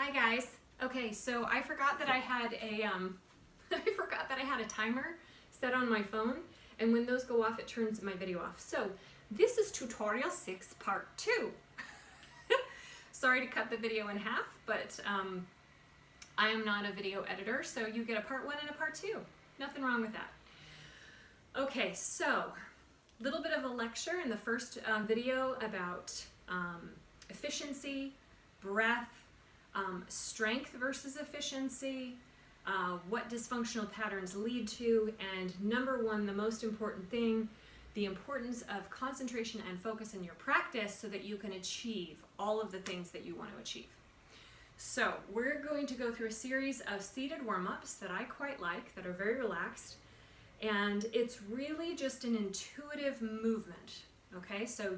Hi guys. Okay, so I forgot that I had a timer set on my phone, and when those go off, it turns my video off. So this is tutorial 6, part 2. Sorry to cut the video in half, but I am not a video editor, so you get a part 1 and a part 2. Nothing wrong with that. Okay, so a little bit of a lecture in the first video about efficiency, breath, strength versus efficiency, what dysfunctional patterns lead to, and number 1, the most important thing, the importance of concentration and focus in your practice so that you can achieve all of the things that you want to achieve. So we're going to go through a series of seated warm-ups that I quite like, that are very relaxed, and it's really just an intuitive movement. Okay, so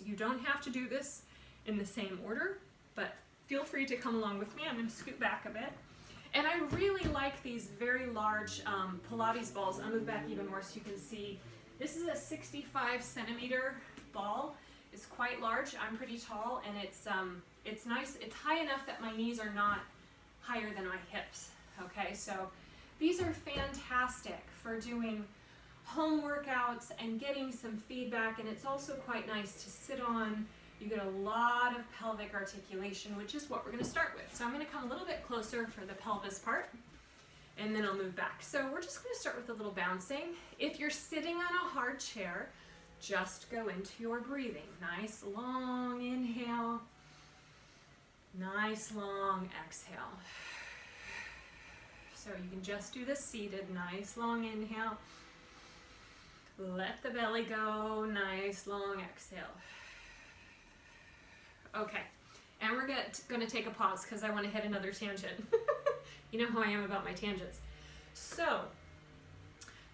you don't have to do this in the same order, but feel free to come along with me. I'm going to scoot back a bit. And I really like these very large Pilates balls. I'll move back even more so you can see. This is a 65 centimeter ball. It's quite large. I'm pretty tall, and it's nice. It's high enough that my knees are not higher than my hips. Okay, so these are fantastic for doing home workouts and getting some feedback, and it's also quite nice to sit on. You get a lot of pelvic articulation, which is what we're going to start with. So I'm going to come a little bit closer for the pelvis part, and then I'll move back. So we're just going to start with a little bouncing. If you're sitting on a hard chair, just go into your breathing. Nice long inhale, nice long exhale. So you can just do the seated, nice long inhale. Let the belly go, nice long exhale. Okay, and we're going to take a pause because I want to hit another tangent. You know how I am about my tangents. So,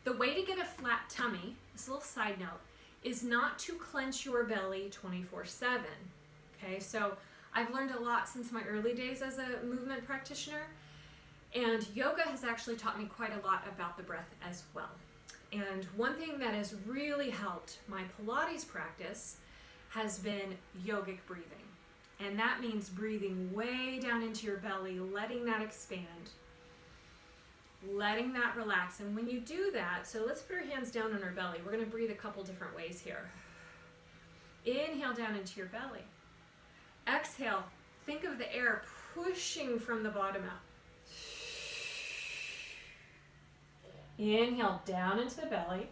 the way to get a flat tummy, this little side note, is not to clench your belly 24/7. Okay, so I've learned a lot since my early days as a movement practitioner, and yoga has actually taught me quite a lot about the breath as well. And one thing that has really helped my Pilates practice has been yogic breathing. And that means breathing way down into your belly, letting that expand, letting that relax. And when you do that, so let's put our hands down on our belly. We're going to breathe a couple different ways here. Inhale down into your belly. Exhale, think of the air pushing from the bottom out. Inhale down into the belly.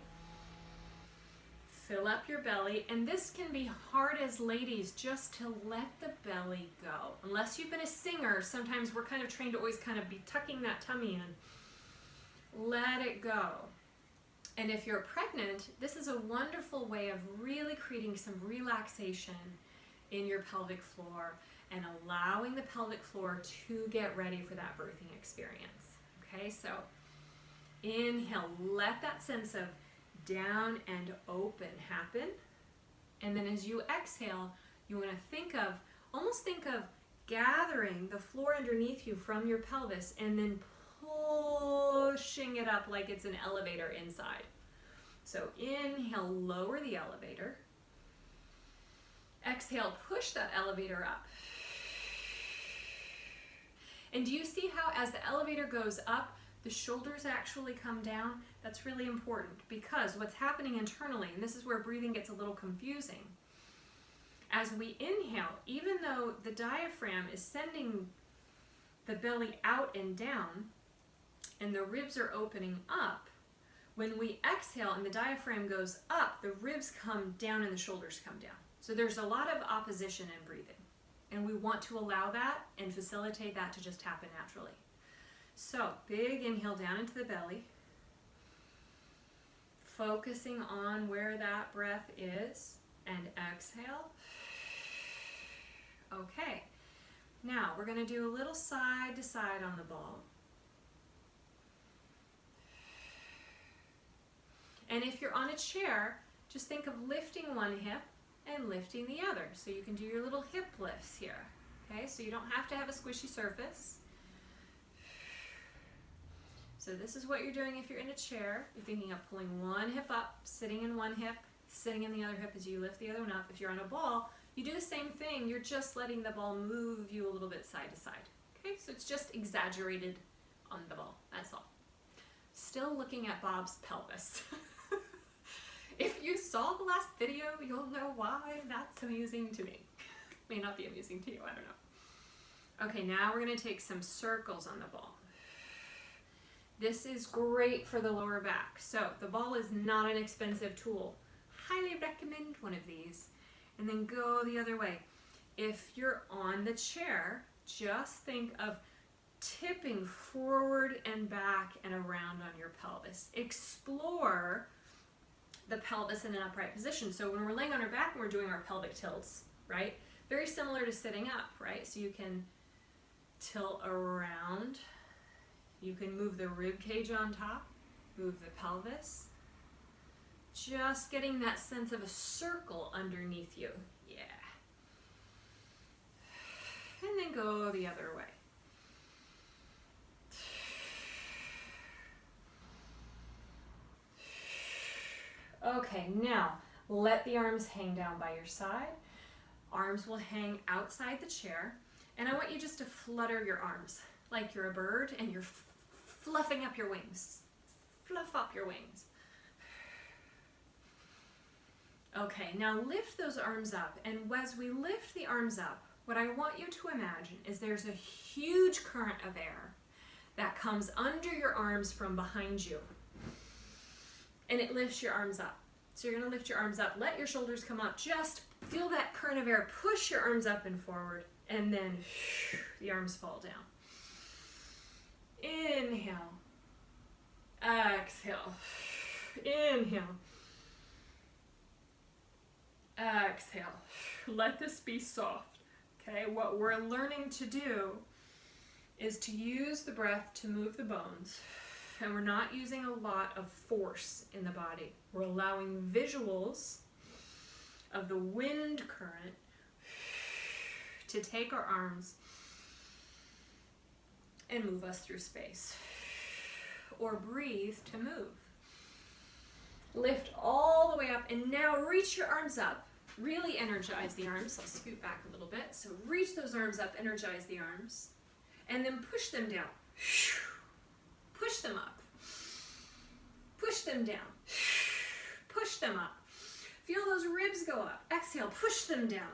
Fill up your belly, and this can be hard as ladies, just to let the belly go. Unless you've been a singer, sometimes we're kind of trained to always kind of be tucking that tummy in. Let it go. And if you're pregnant, this is a wonderful way of really creating some relaxation in your pelvic floor and allowing the pelvic floor to get ready for that birthing experience. Okay, so inhale, let that sense of down and open happen, and then as you exhale, you want to almost think of gathering the floor underneath you from your pelvis and then pushing it up like it's an elevator inside. So inhale, lower the elevator. Exhale, push that elevator up. And do you see how as the elevator goes up, the shoulders actually come down? That's really important, because what's happening internally, and this is where breathing gets a little confusing, as we inhale, even though the diaphragm is sending the belly out and down, and the ribs are opening up, when we exhale and the diaphragm goes up, the ribs come down and the shoulders come down. So there's a lot of opposition in breathing, and we want to allow that and facilitate that to just happen naturally. So, big inhale down into the belly, focusing on where that breath is, and exhale. Okay, now we're going to do a little side to side on the ball. And if you're on a chair, just think of lifting one hip and lifting the other. So you can do your little hip lifts here. Okay, so you don't have to have a squishy surface. So this is what you're doing if you're in a chair. You're thinking of pulling one hip up, sitting in one hip, sitting in the other hip as you lift the other one up. If you're on a ball, You do the same thing, you're just letting the ball move you a little bit side to side. Okay, so it's just exaggerated on the ball, that's all. Still looking at Bob's pelvis. If you saw the last video, you'll know why that's amusing to me. May not be amusing to you, I don't know. Okay, now we're gonna take some circles on the ball. This is great for the lower back. So the ball is not an expensive tool. Highly recommend one of these. And then go the other way. If you're on the chair, just think of tipping forward and back and around on your pelvis. Explore the pelvis in an upright position. So when we're laying on our back and we're doing our pelvic tilts, right? Very similar to sitting up, right? So you can tilt around. You can move the rib cage on top, move the pelvis. Just getting that sense of a circle underneath you. Yeah. And then go the other way. Okay, now let the arms hang down by your side. Arms will hang outside the chair. And I want you just to flutter your arms like you're a bird and you're fluffing up your wings. Fluff up your wings. Okay, now lift those arms up. And as we lift the arms up, what I want you to imagine is there's a huge current of air that comes under your arms from behind you. And it lifts your arms up. So you're going to lift your arms up, let your shoulders come up, just feel that current of air, push your arms up and forward, and then the arms fall down. Inhale, exhale, inhale, exhale. Let this be soft, okay? What we're learning to do is to use the breath to move the bones. And we're not using a lot of force in the body. We're allowing visuals of the wind current to take our arms and move us through space. Or breathe to move. Lift all the way up and now reach your arms up. Really energize the arms. I'll scoot back a little bit. So reach those arms up, energize the arms, and then push them down. Push them up. Push them down. Push them up. Feel those ribs go up. Exhale, push them down.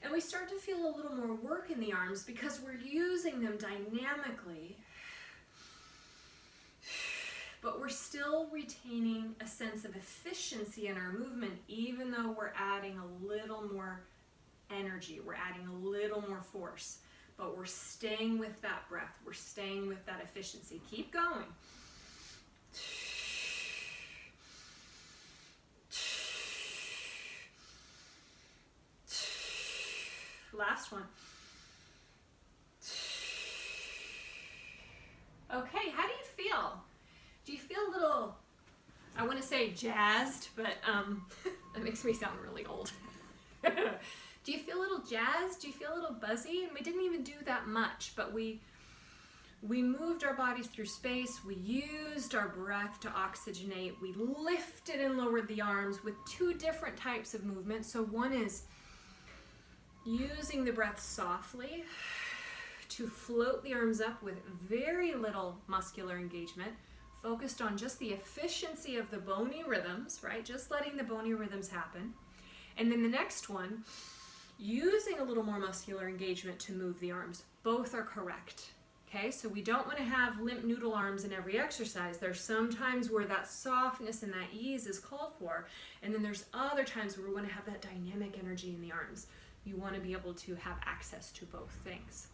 And we start to feel a little more work in the arms because we're using them dynamically, but we're still retaining a sense of efficiency in our movement, even though we're adding a little more energy, we're adding a little more force. But we're staying with that breath. We're staying with that efficiency. Keep going. Last one. Okay, how do you feel? Do you feel a little, I want to say jazzed, but that makes me sound really old. Do you feel a little jazzed? Do you feel a little buzzy? And we didn't even do that much, but we moved our bodies through space. We used our breath to oxygenate. We lifted and lowered the arms with two different types of movement. So one is using the breath softly to float the arms up with very little muscular engagement, focused on just the efficiency of the bony rhythms, right? Just letting the bony rhythms happen. And then the next one, using a little more muscular engagement to move the arms. Both are correct, okay? So we don't want to have limp noodle arms in every exercise. There's some times where that softness and that ease is called for, and then there's other times where we want to have that dynamic energy in the arms. You want to be able to have access to both things.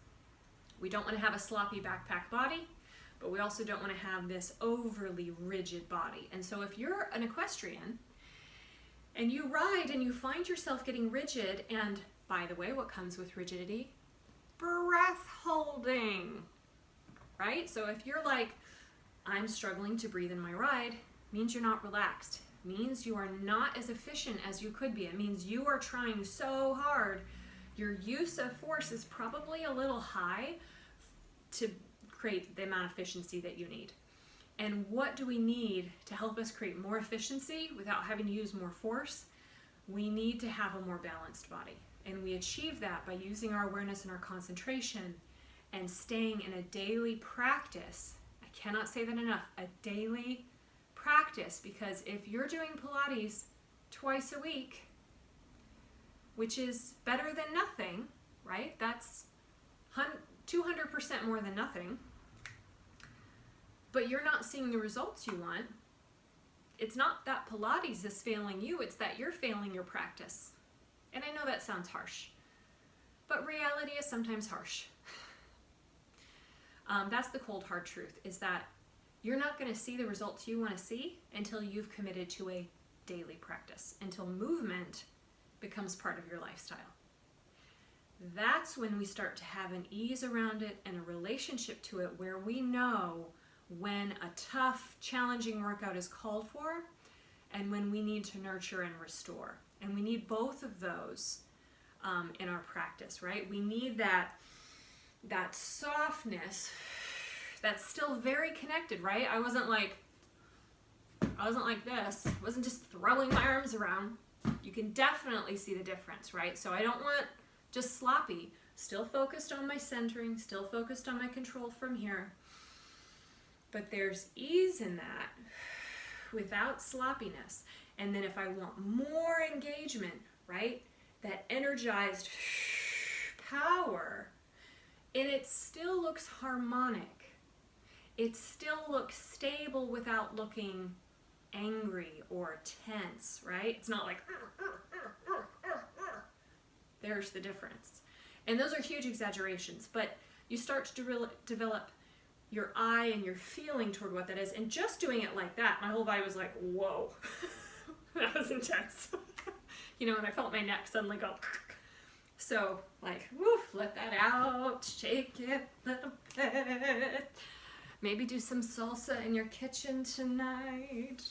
We don't want to have a sloppy backpack body, but we also don't want to have this overly rigid body. And so if you're an equestrian, and you ride and you find yourself getting rigid, and by the way, what comes with rigidity? Breath holding, right? So if you're like, I'm struggling to breathe in my ride, means you're not relaxed. Means you are not as efficient as you could be. It means you are trying so hard. Your use of force is probably a little high to create the amount of efficiency that you need. And what do we need to help us create more efficiency without having to use more force? we need to have a more balanced body. And we achieve that by using our awareness and our concentration and staying in a daily practice. I cannot say that enough, a daily practice, because if you're doing Pilates twice a week, which is better than nothing, right? That's 200% more than nothing. But you're not seeing the results you want. It's not that Pilates is failing you, it's that you're failing your practice. And I know that sounds harsh, but reality is sometimes harsh. That's the cold hard truth, is that you're not going to see the results you want to see until you've committed to a daily practice, until movement becomes part of your lifestyle. That's when we start to have an ease around it and a relationship to it where we know when a tough, challenging workout is called for and when we need to nurture and restore. And we need both of those in our practice, right? We need that softness that's still very connected, right? I wasn't like this. I wasn't just throwing my arms around. You can definitely see the difference, right? So I don't want just sloppy. Still focused on my centering, still focused on my control from here. But there's ease in that without sloppiness. And then if I want more engagement, right? That energized power, and it still looks harmonic. It still looks stable without looking angry or tense, right? It's not like, there's the difference. And those are huge exaggerations, but you start to develop your eye and your feeling toward what that is. And just doing it like that, my whole body was like, whoa, that was intense. You know, and I felt my neck suddenly go. So like, woo, let that out, shake it a little bit. Maybe do some salsa in your kitchen tonight.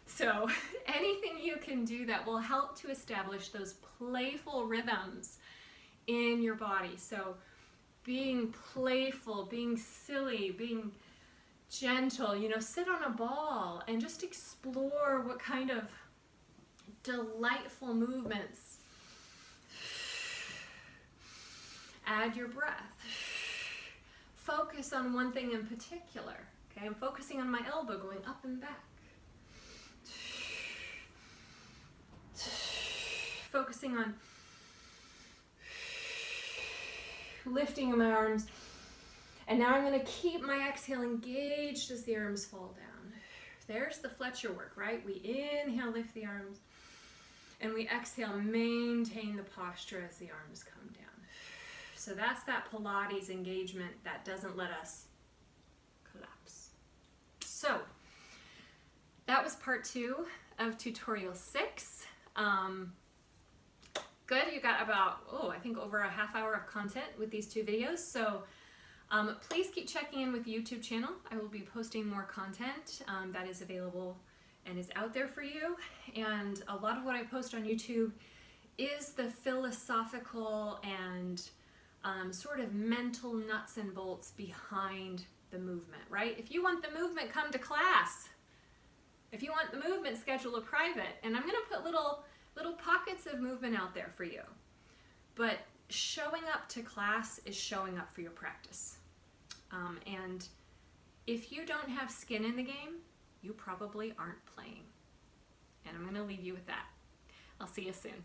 So anything you can do that will help to establish those playful rhythms in your body. So being playful, being silly, being gentle, you know, sit on a ball and just explore what kind of delightful movements. Add your breath. Focus on one thing in particular. Okay, I'm focusing on my elbow going up and back. Focusing on lifting my arms. And now I'm going to keep my exhale engaged as the arms fall down. There's the Fletcher work, right? We inhale, lift the arms. And we exhale, maintain the posture as the arms come down. So that's that Pilates engagement that doesn't let us collapse. So that was part 2 of tutorial 6. Good, you got about, I think over a half hour of content with these 2 videos. So please keep checking in with the YouTube channel. I will be posting more content that is available and is out there for you. And a lot of what I post on YouTube is the philosophical and sort of mental nuts and bolts behind the movement, right? If you want the movement, come to class. If you want the movement, schedule a private. And I'm going to put little pockets of movement out there for you. But showing up to class is showing up for your practice. And if you don't have skin in the game, you probably aren't playing. And I'm going to leave you with that. I'll see you soon.